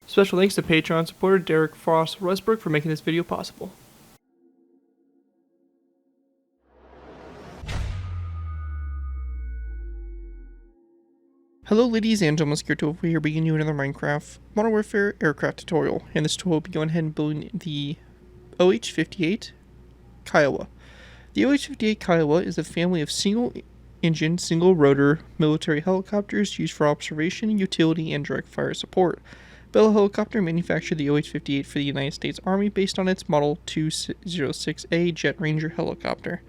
Special thanks to Patreon supporter Derek Frost Westbrook for making this video possible. Hello ladies and gentlemen, Skirto here bringing you another Minecraft Modern Warfare aircraft tutorial. And this tutorial will be going ahead and building the OH-58 Kiowa. The OH-58 Kiowa is a family of single-engine, single-rotor military helicopters used for observation, utility, and direct fire support. Bell Helicopter manufactured the OH-58 for the United States Army based on its Model 206A Jet Ranger helicopter.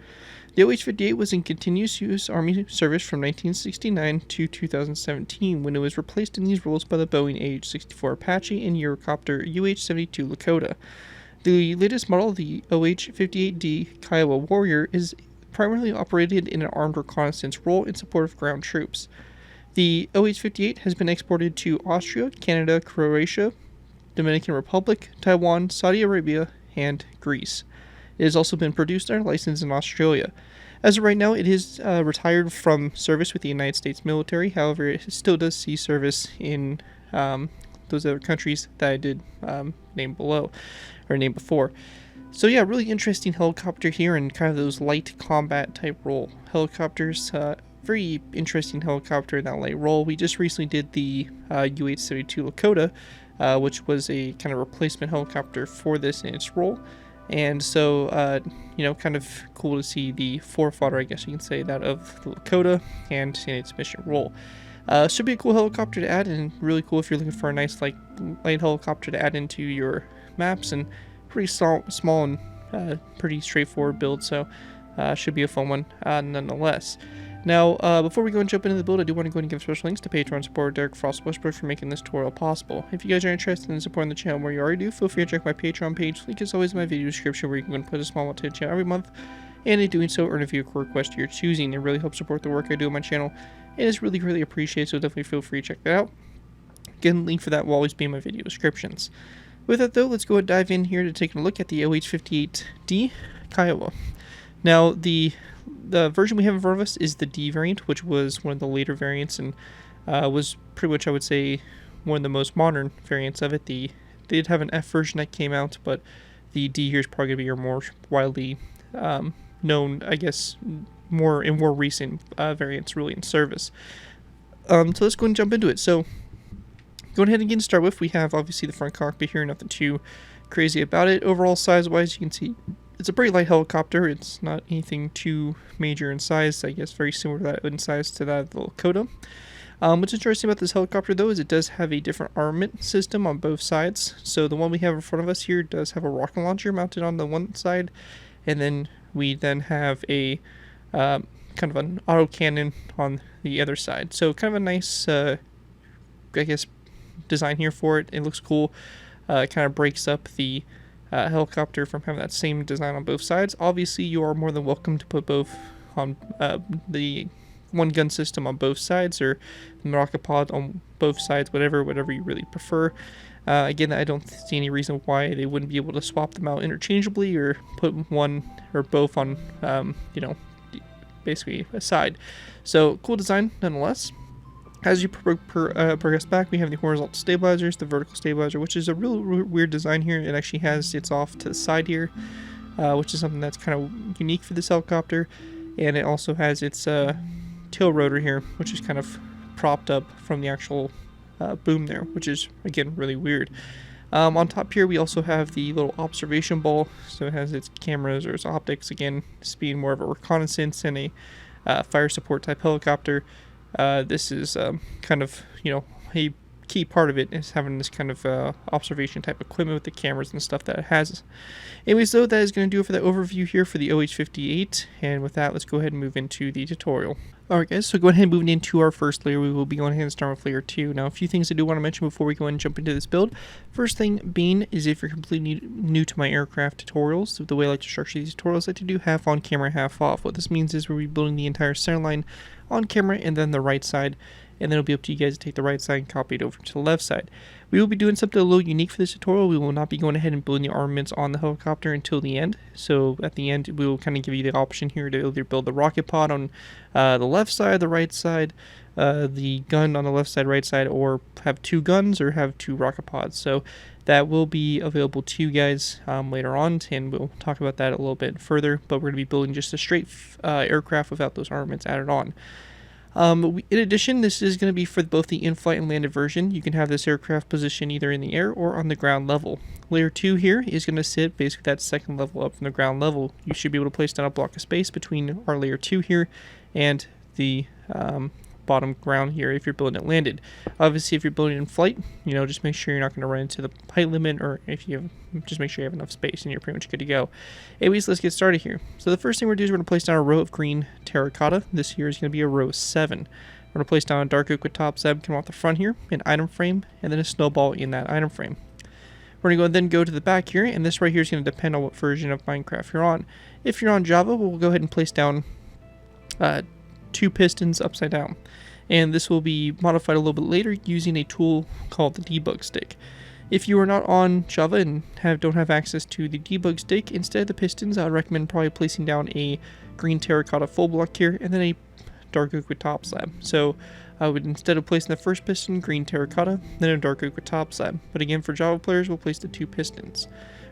The OH-58 was in continuous use Army service from 1969 to 2017 when it was replaced in these roles by the Boeing AH-64 Apache and Eurocopter UH-72 Lakota. The latest model, the OH-58D Kiowa Warrior, is primarily operated in an armed reconnaissance role in support of ground troops. The OH-58 has been exported to Austria, Canada, Croatia, Dominican Republic, Taiwan, Saudi Arabia, and Greece. It has also been produced and licensed in Australia. As of right now, it is retired from service with the United States military. However, it still does see service in those other countries that I did name below, or name before. So yeah, really interesting helicopter here and kind of those light combat type role helicopters. Very interesting helicopter in that light role. We just recently did the UH-72 Lakota, which was a kind of replacement helicopter for this in its role. And so, kind of cool to see the forefather, I guess you can say, that of the Lakota and in its mission role. Should be a cool helicopter to add, and really cool if you're looking for a nice light helicopter to add into your maps, and pretty small and pretty straightforward build, so should be a fun one nonetheless. Now, before we go and jump into the build, I do want to go ahead and give special thanks to Patreon supporter Derek Frost Westbrook for making this tutorial possible. If you guys are interested in supporting the channel more you already do, feel free to check my Patreon page. Link is always in my video description, where you can go and put a small amount to the channel every month, and in doing so, earn a viewer request of your choosing. It really helps support the work I do on my channel, and it's really, really appreciated, so definitely feel free to check that out. Again, link for that will always be in my video descriptions. With that though, let's go and dive in here to take a look at the OH-58D Kiowa. Now, the version we have in front of us is the D variant, which was one of the later variants and was pretty much, I would say, one of the most modern variants of it. They did have an F version that came out, but the D here is probably going to be your more widely known, I guess, more recent variants really in service. So let's go and jump into it. So going ahead and get started with, we have obviously the front cockpit here, nothing too crazy about it. Overall size-wise, you can see it's a pretty light helicopter. It's not anything too major in size. I guess very similar to that in size to that of the Lakota. What's interesting about this helicopter though is it does have a different armament system on both sides. So the one we have in front of us here does have a rocket launcher mounted on the one side, and then we have a kind of an autocannon on the other side. So kind of a nice, I guess, design here for it. It looks cool. It kind of breaks up the helicopter from having that same design on both sides. Obviously, you are more than welcome to put both on the one gun system on both sides, or the rocket pod on both sides, whatever you really prefer. Again, I don't see any reason why they wouldn't be able to swap them out interchangeably or put one or both on, basically a side. So cool design nonetheless. As you progress back, we have the horizontal stabilizers, the vertical stabilizer, which is a real weird design here. It actually has its off to the side here, which is something that's kind of unique for this helicopter. And it also has its tail rotor here, which is kind of propped up from the actual boom there, which is, again, really weird. On top here, we also have the little observation ball. So it has its cameras or its optics, again, this being more of a reconnaissance and a fire support type helicopter. This is kind of, a key part of it is having this kind of observation type equipment with the cameras and stuff that it has. Anyways, though, that is going to do it for the overview here for the OH-58, and with that, let's go ahead and move into the tutorial. Alright guys, so go ahead and move into our first layer. We will be going ahead and start with layer 2. Now, a few things I do want to mention before we go ahead and jump into this build. First thing being is, if you're completely new to my aircraft tutorials, the way I like to structure these tutorials, I like to do half on camera, half off. What this means is we'll be building the entire center line on camera and then the right side, and then it'll be up to you guys to take the right side and copy it over to the left side. We will be doing something a little unique for this tutorial. We will not be going ahead and building the armaments on the helicopter until the end. So at the end, we will kind of give you the option here to either build the rocket pod on the left side, the right side, the gun on the left side, right side, or have 2 guns or have 2 rocket pods. So that will be available to you guys later on, and we'll talk about that a little bit further. But we're going to be building just a straight aircraft without those armaments added on. In addition, this is going to be for both the in-flight and landed version. You can have this aircraft positioned either in the air or on the ground level. Layer 2 here is going to sit basically that second level up from the ground level. You should be able to place down a block of space between our layer 2 here and the bottom ground here if you're building it landed. Obviously, if you're building it in flight, just make sure you're not going to run into the height limit, or if you have, just make sure you have enough space and you're pretty much good to go. Anyways, let's get started here. So the first thing we're going to do is we're going to place down a row of green terracotta. This here is going to be a row 7. We're going to place down a dark oak with top zeb coming off the front here, an item frame, and then a snowball in that item frame. We're going to go to the back here, and this right here is going to depend on what version of Minecraft you're on. If you're on Java, we'll go ahead and place down 2 pistons upside down, and this will be modified a little bit later using a tool called the debug stick. If you are not on Java and don't have access to the debug stick, instead of the pistons, I would recommend probably placing down a green terracotta full block here and then a dark oak with top slab. So I would, instead of placing the first piston, green terracotta, then a dark oak with top slab. But again, for Java players, we'll place the 2 pistons.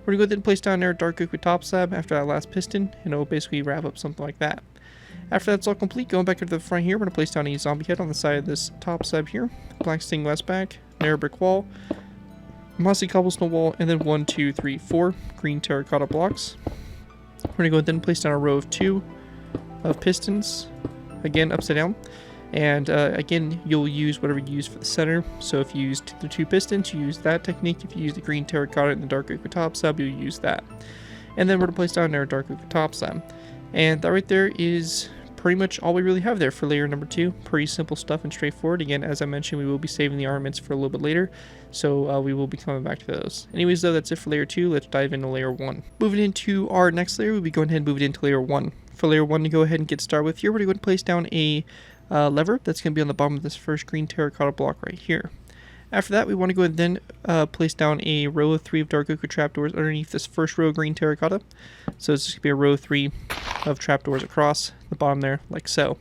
We're going to go ahead and place down there a dark oak with top slab after that last piston, and it will basically wrap up something like that. After that's all complete, going back to the front here, we're going to place down a zombie head on the side of this top slab here, black stained glass back, narrow brick wall, mossy cobblestone wall, and then 1, 2, 3, 4 green terracotta blocks. We're going to go ahead and place down a row of 2 of pistons, again upside down, and again you'll use whatever you use for the center. So if you use the 2 pistons, you use that technique. If you use the green terracotta and the dark oak with top slab, you'll use that. And then we're going to place down our dark oak with top slab. And that right there is pretty much all we really have there for layer number 2. Pretty simple stuff and straightforward. Again, as I mentioned, we will be saving the armaments for a little bit later, so we will be coming back to those. Anyways, though, that's it for layer 2. Let's dive into layer 1. Moving into our next layer, we'll be going ahead and moving into layer 1. For layer 1 to go ahead and get started with here, we're going to go ahead and place down a lever that's going to be on the bottom of this first green terracotta block right here. After that, we want to go ahead and then place down a row of 3 of dark oak trapdoors underneath this first row of green terracotta. So it's just going to be a row of 3 of trapdoors across the bottom there, like so.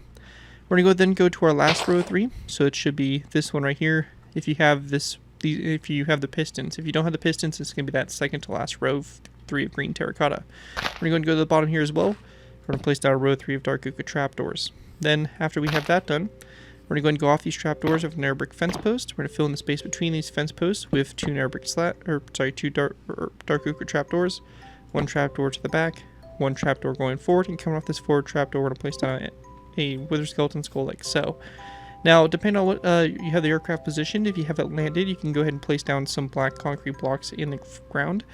We're going to go to our last row of 3. So it should be this one right here. If you have if you have the pistons. If you don't have the pistons, it's going to be that second to last row of 3 of green terracotta. We're going to go to the bottom here as well. We're going to place down a row of 3 of dark oak trapdoors. Then, after we have that done, we're going to go and go off these trapdoors with narrow brick fence posts. We're going to fill in the space between these fence posts with 2 narrow brick 2 dark oak trapdoors, 1 trapdoor to the back, 1 trapdoor going forward, and coming off this forward trapdoor, we're going to place down a wither skeleton skull like so. Now, depending on what you have the aircraft positioned, if you have it landed, you can go ahead and place down some black concrete blocks in the ground.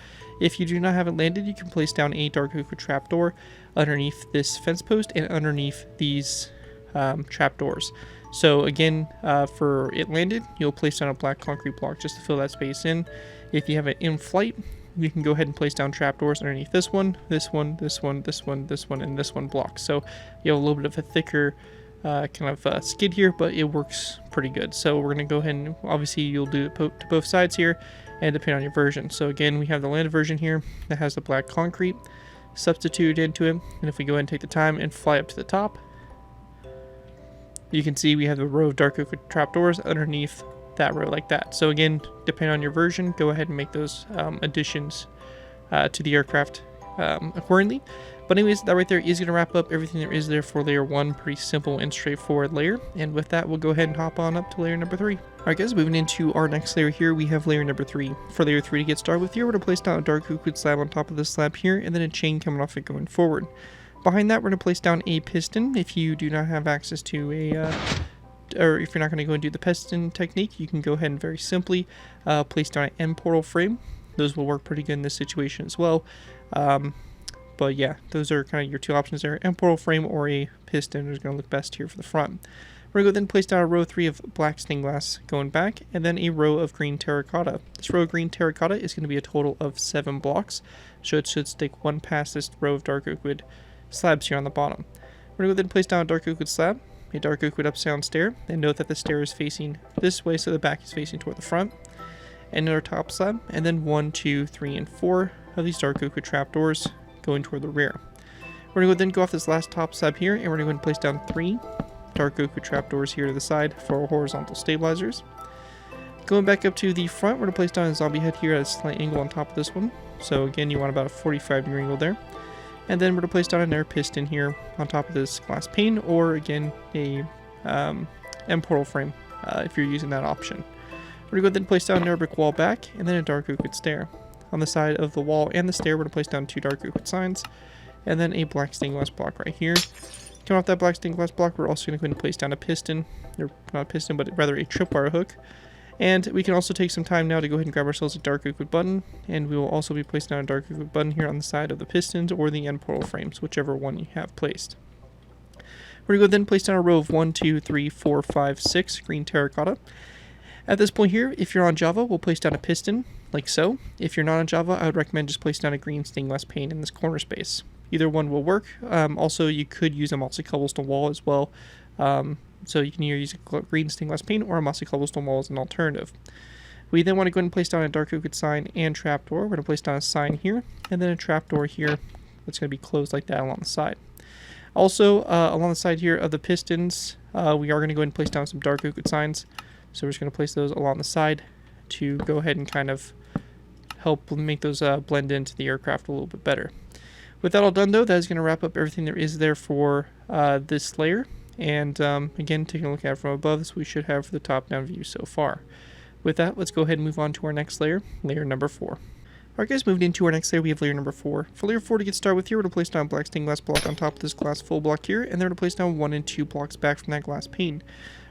If you do not have it landed, you can place down a dark oak trapdoor underneath this fence post and underneath these trapdoors. So again, for it landed, you'll place down a black concrete block just to fill that space in. If you have it in flight, you can go ahead and place down trapdoors underneath this one, this one, this one, this one, this one, and this one block. So you have a little bit of a thicker kind of skid here, but it works pretty good. So we're going to go ahead and obviously you'll do it to both sides here, and depending on your version. So again, we have the landed version here that has the black concrete substituted into it. And if we go ahead and take the time and fly up to the top, you can see we have a row of dark oak trapdoors underneath that row like that. So again, depending on your version, go ahead and make those additions to the aircraft accordingly. But anyways, that right there is going to wrap up everything there is there for layer 1. Pretty simple and straightforward layer. And with that, we'll go ahead and hop on up to layer number 3. Alright guys, moving into our next layer here, we have layer number 3. For layer 3 to get started with here, we're going to place down a dark oak slab on top of this slab here, and then a chain coming off it going forward. Behind that, we're going to place down a piston. If you do not have access to or if you're not going to go and do the piston technique, you can go ahead and very simply place down an end portal frame. Those will work pretty good in this situation as well. But yeah, those are kind of your 2 options there. End portal frame or a piston is going to look best here for the front. We're going to go then place down a row 3 of black stained glass going back, and then a row of green terracotta. This row of green terracotta is going to be a total of 7 blocks, so it should stick 1 past this row of dark oak wood slabs here on the bottom. We're going to go then place down a dark oak wood slab, a dark oak wood upstairs stair, and note that the stair is facing this way, so the back is facing toward the front. And another top slab, and then 1, 2, 3, and 4 of these dark oak wood trapdoors going toward the rear. We're going to then go off this last top slab here, and we're going to go ahead and place down 3 dark oak wood trapdoors here to the side for horizontal stabilizers. Going back up to the front, we're going to place down a zombie head here at a slight angle on top of this one. So again, you want about a 45-degree angle there. And then we're going to place down an air piston here on top of this glass pane, or again, a M-portal frame if you're using that option. We're going to go ahead and place down an air brick wall back, and then a dark oak wood stair. On the side of the wall and the stair, we're going to place down 2 dark oak wood signs, and then a black stained glass block right here. Coming off that black stained glass block, we're also going to go ahead and place down a piston, or not a piston, but rather a tripwire hook. And we can also take some time now to go ahead and grab ourselves a dark oak wood button, and we will also be placing down a dark oak wood button here on the side of the pistons or the end portal frames, whichever one you have placed. We're going to go then place down a row of 1, 2, 3, 4, 5, 6 green terracotta. At this point here, if you're on Java, we'll place down a piston, like so. If you're not on Java, I would recommend just place down a green stained glass pane in this corner space. Either one will work. Also, you could use a mossy cobblestone wall as well. So you can either use a green stained glass pane or a mossy cobblestone wall as an alternative. We then want to go ahead and place down a dark oak wood sign and trapdoor. We're going to place down a sign here, and then a trapdoor here that's going to be closed like that along the side. Also, along the side here of the pistons, we are going to go ahead and place down some dark oak wood signs. So we're just going to place those along the side to go ahead and kind of help make those blend into the aircraft a little bit better. With that all done, though, that is going to wrap up everything there is there for this layer. And again, taking a look at it from above, this we should have for the top-down view so far. With that, let's go ahead and move on to our next layer, layer number 4. Alright guys, moving into our next layer, we have layer number 4. For layer 4 to get started with here, we're going to place down a black stained glass block on top of this glass full block here, and then we're going to place down 1 and 2 blocks back from that glass pane.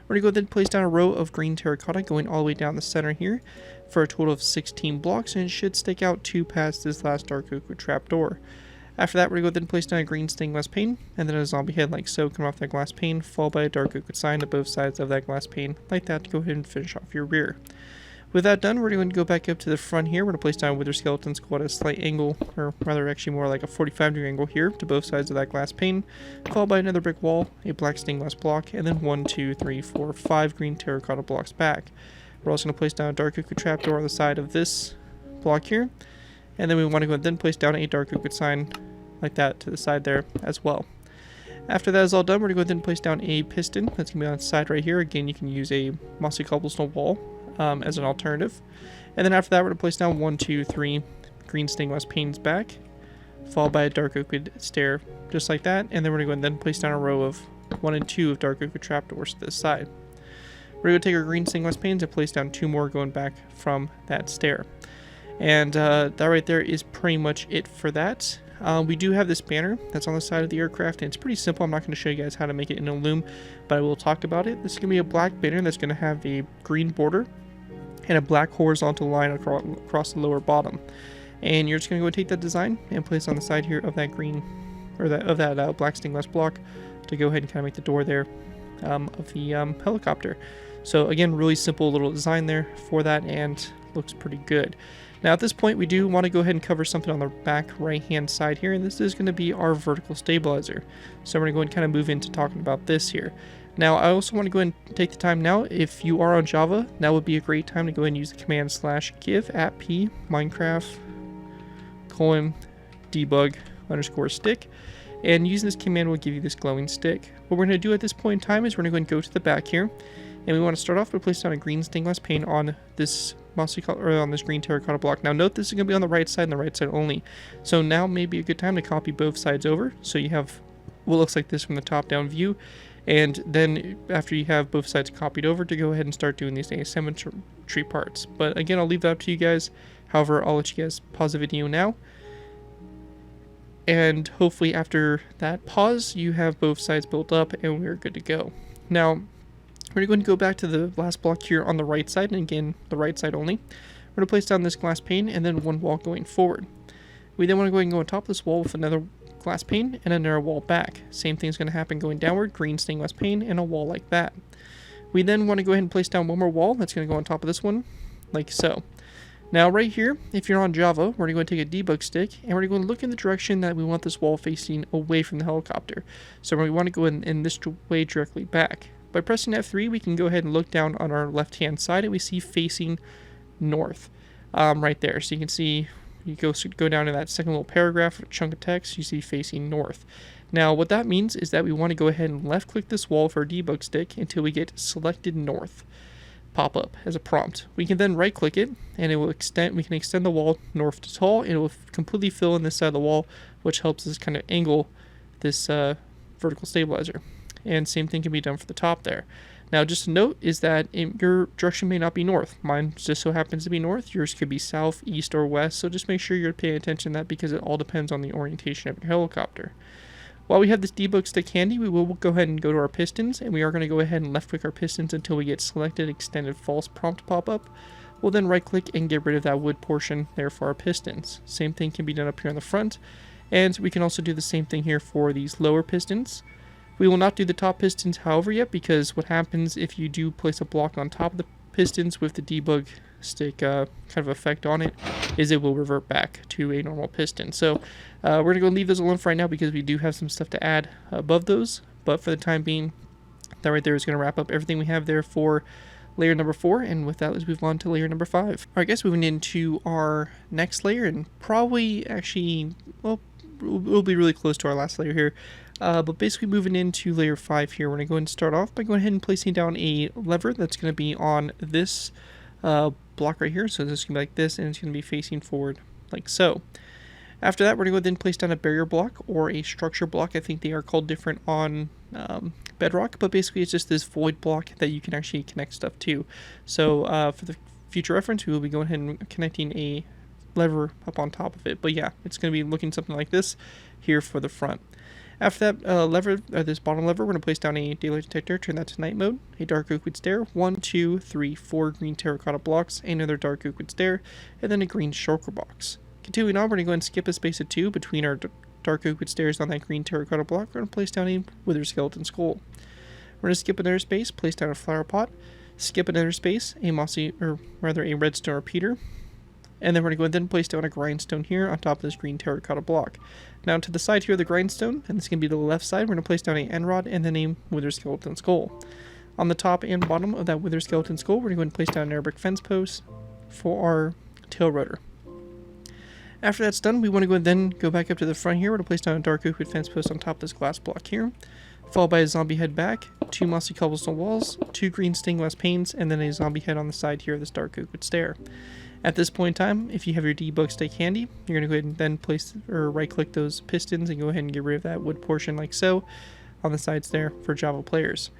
We're going to go then place down a row of green terracotta going all the way down the center here for a total of 16 blocks, and it should stick out 2 past this last dark oak wood trapdoor. After that, we're going to go then place down a green stained glass pane, and then a zombie head like so coming off that glass pane, followed by a dark oak wood sign at both sides of that glass pane, like that, to go ahead and finish off your rear. With that done, we're going to go back up to the front here. We're going to place down a wither skeleton skull at a slight angle, or rather actually more like a 45-degree angle here to both sides of that glass pane, followed by another brick wall, a black stained glass block, and then 1, 2, 3, 4, 5 green terracotta blocks back. We're also going to place down a dark oak wood trapdoor on the side of this block here, and then we want to go and then place down a dark oak wood sign like that to the side there as well. After that is all done, we're going to go ahead and place down a piston that's going to be on the side right here. Again, you can use a mossy cobblestone wall as an alternative. And then after that, we're going to place down 1, 2, 3 green stained glass panes back, followed by a dark oak wood stair just like that. And then we're going to go and then place down a row of 1 and 2 of dark oak wood trapdoors to this side. We're going to take our green stained glass panes and place down 2 more going back from that stair. And that right there is pretty much it for that. We do have this banner that's on the side of the aircraft, and it's pretty simple. I'm not going to show you guys how to make it in a loom, but I will talk about it. This is going to be a black banner that's going to have a green border and a black horizontal line across the lower bottom. And you're just going to go take that design and place it on the side here of that green, or that black stained glass block to go ahead and kind of make the door there of the helicopter. So again, really simple little design there for that, and looks pretty good. Now at this point, we do want to go ahead and cover something on the back right hand side here, and this is going to be our vertical stabilizer. So we're going to go and kind of move into talking about this here. Now I also want to go ahead and take the time now, if you are on Java, now would be a great time to go ahead and use the command /give @p Minecraft :debug_stick, and using this command will give you this glowing stick. What we're going to do at this point in time is we're going to go and go to the back here, and we want to start off by placing down a green stained glass pane on this on this green terracotta block. Now note this is going to be on the right side and the right side only. So now may be a good time to copy both sides over, so you have what looks like this from the top down view. And then after you have both sides copied over, to go ahead and start doing these asymmetry parts. But again, I'll leave that up to you guys. However, I'll let you guys pause the video now. And hopefully after that pause, you have both sides built up and we're good to go. Now, we're going to go back to the last block here on the right side, and again, the right side only. We're going to place down this glass pane and then one wall going forward. We then want to go ahead and go on top of this wall with another glass pane and another wall back. Same thing's going to happen going downward, green stained glass pane and a wall like that. We then want to go ahead and place down one more wall that's going to go on top of this one, like so. Now right here, if you're on Java, we're going to take a debug stick and we're going to look in the direction that we want this wall facing away from the helicopter. So we want to go in this way directly back. By pressing F3, we can go ahead and look down on our left-hand side and we see facing north right there. So you can see, you go down to that second little paragraph, chunk of text, you see facing north. Now what that means is that we want to go ahead and left-click this wall for our debug stick until we get selected north pop up as a prompt. We can then right-click it and it will extend. We can extend the wall north to tall and it will completely fill in this side of the wall, which helps us kind of angle this vertical stabilizer. And same thing can be done for the top there. Now just a note is that your direction may not be north. Mine just so happens to be north. Yours could be south, east, or west. So just make sure you're paying attention to that because it all depends on the orientation of your helicopter. While we have this debug stick handy, we will go ahead and go to our pistons, and we are going to go ahead and left click our pistons until we get selected extended false prompt pop up. We'll then right click and get rid of that wood portion there for our pistons. Same thing can be done up here on the front, and we can also do the same thing here for these lower pistons. We will not do the top pistons however yet, because what happens if you do place a block on top of the pistons with the debug stick kind of effect on it is it will revert back to a normal piston. So we're going to go leave those alone for right now because we do have some stuff to add above those, but for the time being, that right there is going to wrap up everything we have there for layer number 4, and with that let's move on to layer number 5. Alright guys, moving into our next layer, and probably actually, well, we'll be really close to our last layer here. But basically moving into layer 5 here, we're going to go ahead and start off by going ahead and placing down a lever that's going to be on this block right here. So this is going to be like this, and it's going to be facing forward like so. After that, we're going to go ahead and place down a barrier block or a structure block. I think they are called different on Bedrock, but basically it's just this void block that you can actually connect stuff to. So for the future reference, we will be going ahead and connecting a lever up on top of it. But yeah, it's going to be looking something like this here for the front. After that lever, this bottom lever, we're going to place down a daylight detector, turn that to night mode, a dark liquid stare, 1, 2, 3, 4 green terracotta blocks, another dark liquid stare, and then a green shulker box. Continuing on, we're going to go ahead and skip a space of 2 between our dark liquid stares on that green terracotta block. We're going to place down a wither skeleton skull. We're going to skip another space, place down a flower pot, skip another space, a mossy, or rather a redstone repeater, and then we're going to go ahead and place down a grindstone here on top of this green terracotta block. Now to the side here of the grindstone, and this is going to be the left side, we're going to place down a end rod and then a wither skeleton skull. On the top and bottom of that wither skeleton skull, we're going to go ahead and place down an air brick fence post for our tail rotor. After that's done, we want to go and then go back up to the front here. We're going to place down a dark liquid fence post on top of this glass block here, followed by a zombie head back, 2 mossy cobblestone walls, 2 green stained glass panes, and then a zombie head on the side here of this dark liquid stare. At this point in time, if you have your debug stick handy, you're going to go ahead and then place or right click those pistons and go ahead and get rid of that wood portion like so on the sides there for Java players.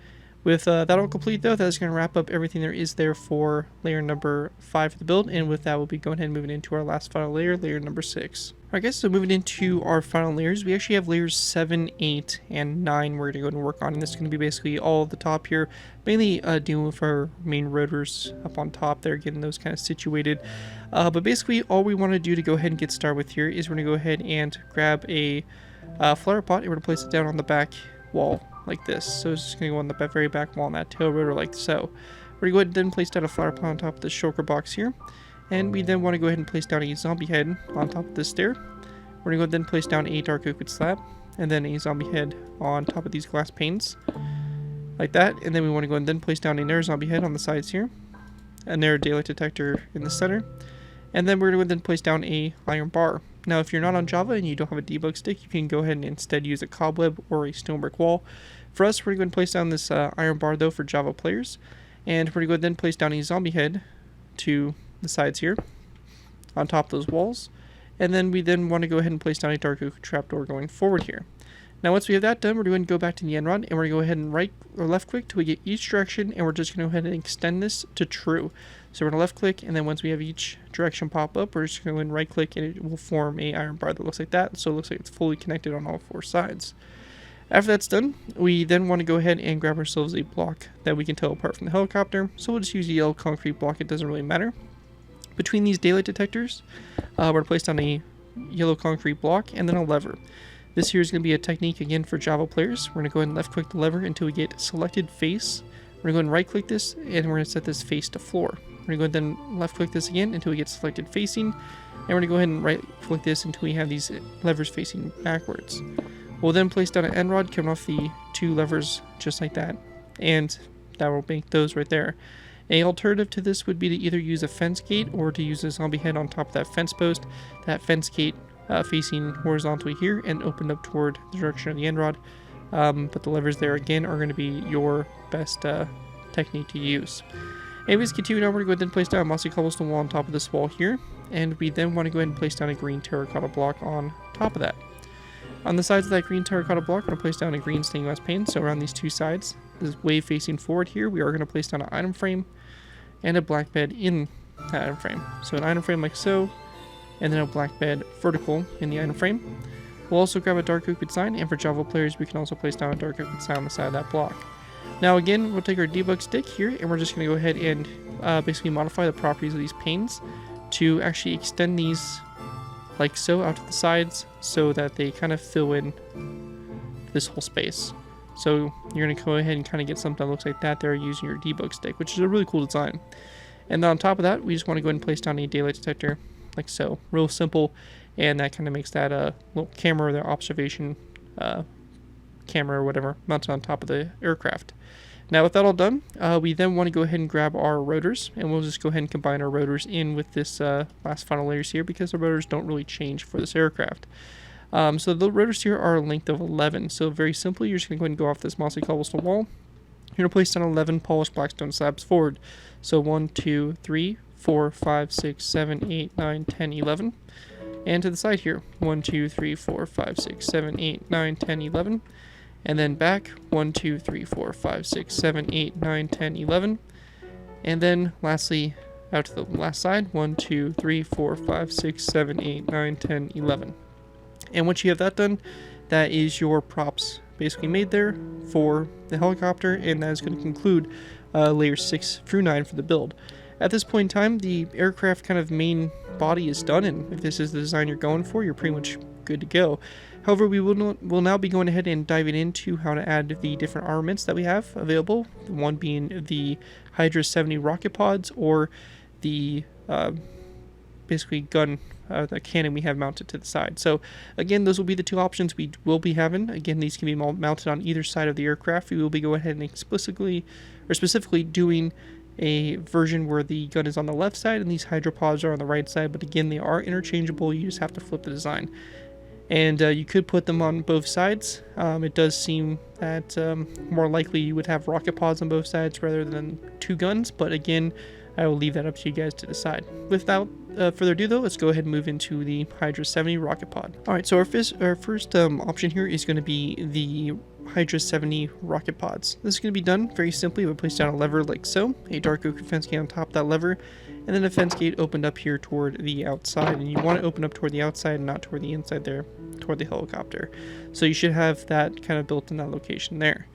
With that all complete though, that's going to wrap up everything there is there for layer number 5 of the build, and with that we'll be going ahead and moving into our last final layer, layer number 6. Alright guys, so moving into our final layers, we actually have layers 7, 8, and 9 we're going to go ahead and work on, and this is going to be basically all of the top here, mainly dealing with our main rotors up on top there, getting those kind of situated. But basically all we want to do to go ahead and get started with here is we're going to go ahead and grab a flower pot, and we're going to place it down on the back wall like this. So it's just going to go on the very back wall on that tail rotor like so. We're going to go ahead and then place down a flower pot on top of this shulker box here. And we then want to go ahead and place down a zombie head on top of this stair. We're going to go ahead and then place down a dark liquid slab. And then a zombie head on top of these glass panes. Like that. And then we want to go ahead and then place down another zombie head on the sides here. Another daylight detector in the center. And then we're going to then place down a iron bar. Now if you're not on Java and you don't have a debug stick, you can go ahead and instead use a cobweb or a stone brick wall. For us, we're going to place down this iron bar though for Java players. And we're going to go ahead and then place down a zombie head to the sides here on top of those walls. And then we then want to go ahead and place down a dark oak trapdoor going forward here. Now once we have that done, we're going to go back to the end rod, and we're going to go ahead and right or left click till we get each direction, and we're just going to go ahead and extend this to true. So we're going to left click, and then once we have each direction pop up, we're just going to go ahead and right click, and it will form a iron bar that looks like that. So it looks like it's fully connected on all 4 sides. After that's done, we then want to go ahead and grab ourselves a block that we can tell apart from the helicopter. So we'll just use a yellow concrete block, it doesn't really matter. Between these daylight detectors, we're going to place down a yellow concrete block and then a lever. This here is going to be a technique again for Java players. We're going to go ahead and left-click the lever until we get selected face. We're going to go ahead and right-click this, and we're going to set this face to floor. We're going to go ahead and left click this again until we get selected facing. And we're going to go ahead and right click this until we have these levers facing backwards. We'll then place down an end rod coming off the 2 levers just like that. And that will make those right there. An alternative to this would be to either use a fence gate or to use a zombie head on top of that fence post. That fence gate facing horizontally here and opened up toward the direction of the end rod. But the levers there again are going to be your best technique to use. Anyways, continue on, we're going to go ahead and place down a mossy cobblestone wall on top of this wall here. And we then want to go ahead and place down a green terracotta block on top of that. On the sides of that green terracotta block, we're going to place down a green stained glass pane. So around these 2 sides, this is wave facing forward here, we are going to place down an item frame and a black bed in that item frame. So an item frame like so, and then a black bed vertical in the item frame. We'll also grab a dark oak wood sign, and for Java players, we can also place down a dark oak wood sign on the side of that block. Now again, we'll take our debug stick here, and we're just going to go ahead and basically modify the properties of these panes to actually extend these like so out to the sides so that they kind of fill in this whole space. So you're going to go ahead and kind of get something that looks like that there using your debug stick, which is a really cool design. And then on top of that, we just want to go ahead and place down a daylight detector like so. Real simple, and that kind of makes that little camera or the observation camera or whatever mounted on top of the aircraft. Now with that all done, we then want to go ahead and grab our rotors, and we'll just go ahead and combine our rotors in with this last final layers here because the rotors don't really change for this aircraft. So the rotors here are a length of 11. So very simply, you're just going to go ahead and go off this mossy cobblestone wall. You're going to place down 11 polished blackstone slabs forward. So 1, 2, 3, 4, 5, 6, 7, 8, 9, 10, 11. And to the side here, 1, 2, 3, 4, 5, 6, 7, 8, 9, 10, 11. And then back, 1, 2, 3, 4, 5, 6, 7, 8, 9, 10, 11. And then lastly, out to the last side, 1, 2, 3, 4, 5, 6, 7, 8, 9, 10, 11. And once you have that done, that is your props basically made there for the helicopter, and that is going to conclude layers 6 through 9 for the build. At this point in time, the aircraft kind of main body is done, and if this is the design you're going for, you're pretty much good to go. However, we will now be going ahead and diving into how to add the different armaments that we have available, one being the Hydra 70 rocket pods or the basically gun, the cannon we have mounted to the side. So again, those will be the 2 options we will be having. Again, these can be mounted on either side of the aircraft. We will be going ahead and specifically doing a version where the gun is on the left side and these Hydra pods are on the right side, but again, they are interchangeable. You just have to flip the design. And you could put them on both sides. It does seem that more likely you would have rocket pods on both sides rather than 2 guns, but again, I will leave that up to you guys to decide. Without further ado though, let's go ahead and move into the Hydra 70 rocket pod. Alright, so our first option here is going to be the Hydra 70 rocket pods. This is going to be done very simply by placing down a lever like so, a dark oak fence gate on top of that lever, and then a fence gate opened up here toward the outside, and you want to open up toward the outside and not toward the inside there, toward the helicopter. So you should have that kind of built in that location there.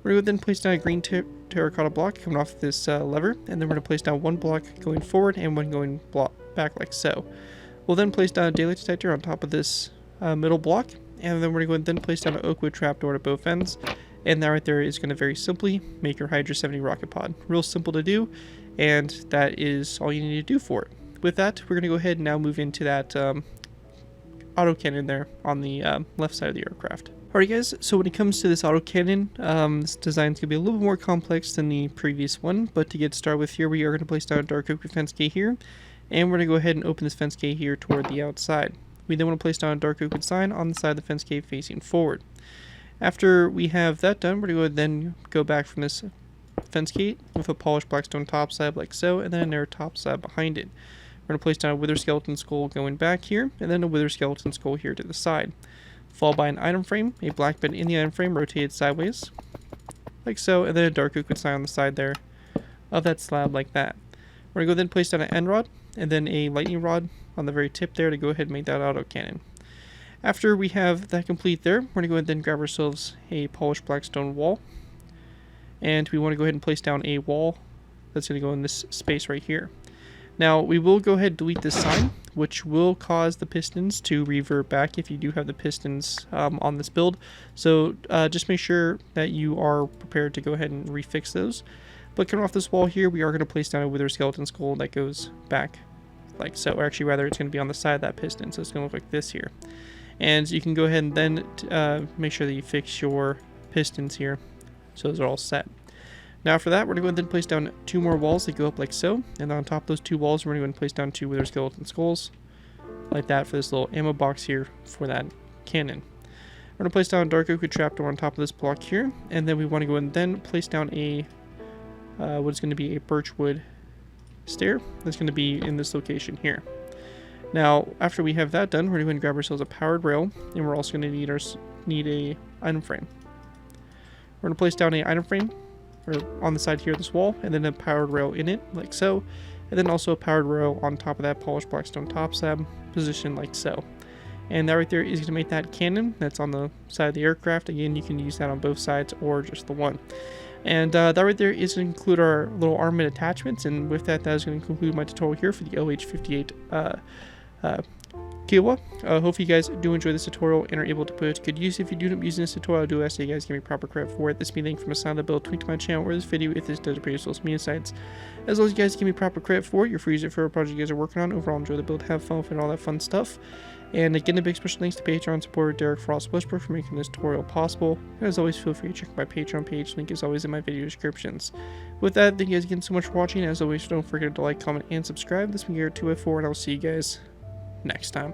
We're going to then place down a green terracotta block coming off this lever, and then we're going to place down 1 block going forward and 1 going back like so. We'll then place down a daylight detector on top of this middle block, and then we're going to then place down an oak wood trapdoor at both ends, and that right there is going to very simply make your Hydra 70 rocket pod. Real simple to do, and that is all you need to do for it. With that, we're going to go ahead and now move into that autocannon there on the left side of the aircraft. Alright guys, so when it comes to this autocannon, this design is going to be a little bit more complex than the previous one, but to get started with here, we are going to place down a dark oak fence gate here, and we're going to go ahead and open this fence gate here toward the outside. We then want to place down a dark oak sign on the side of the fence gate facing forward. After we have that done, we're going to then go back from this fence gate with a polished blackstone top slab like so, and then a narrow top slab behind it. We're going to place down a wither skeleton skull going back here, and then a wither skeleton skull here to the side. Followed by an item frame, a black bed in the item frame rotated sideways, like so, and then a dark oak sign on the side there of that slab like that. We're going to go then place down an end rod, and then a lightning rod on the very tip there to go ahead and make that autocannon. After we have that complete there, we're going to go ahead and then grab ourselves a polished blackstone wall, and we want to go ahead and place down a wall that's going to go in this space right here. Now, we will go ahead and delete this sign, which will cause the pistons to revert back if you do have the pistons on this build. So just make sure that you are prepared to go ahead and refix those. But coming off this wall here, we are going to place down a wither skeleton skull that goes back like so. Or actually, rather, it's going to be on the side of that piston, so it's going to look like this here. And you can go ahead and then make sure that you fix your pistons here, so those are all set. Now for that, we're going to go ahead and place down 2 more walls that go up like so, and on top of those 2 walls, we're going to go ahead and place down 2 wither skeleton skulls, like that, for this little ammo box here for that cannon. We're going to place down a dark oak trapdoor on top of this block here, and then we want to go ahead and then place down a what is going to be a birchwood stair that's going to be in this location here. Now, after we have that done, we're going to grab ourselves a powered rail, and we're also going to need a item frame. We're going to place down a item frame on the side here of this wall, and then a powered rail in it, like so, and then also a powered rail on top of that polished blackstone top slab, positioned like so. And that right there is going to make that cannon that's on the side of the aircraft. Again, you can use that on both sides or just the one. And that right there is going to include our little armament attachments, and with that, that is going to conclude my tutorial here for the OH-58 Kiowa. Hopefully you guys do enjoy this tutorial and are able to put it to good use. If you do end up using this tutorial, I do ask that you guys give me proper credit for it. This being linked from a sign of the build, tweet to my channel, or this video if this does appear to social media sites. As long as you guys give me proper credit for it, you're free to use it for a project you guys are working on. Overall, enjoy the build, have fun with it, and all that fun stuff. And again, a big special thanks to Patreon supporter Derek Frost Westbrook for making this tutorial possible. And as always, feel free to check my Patreon page. Link is always in my video descriptions. With that, thank you guys again so much for watching. As always, don't forget to like, comment, and subscribe. This has been Garrett 2F4, and I'll see you guys next time.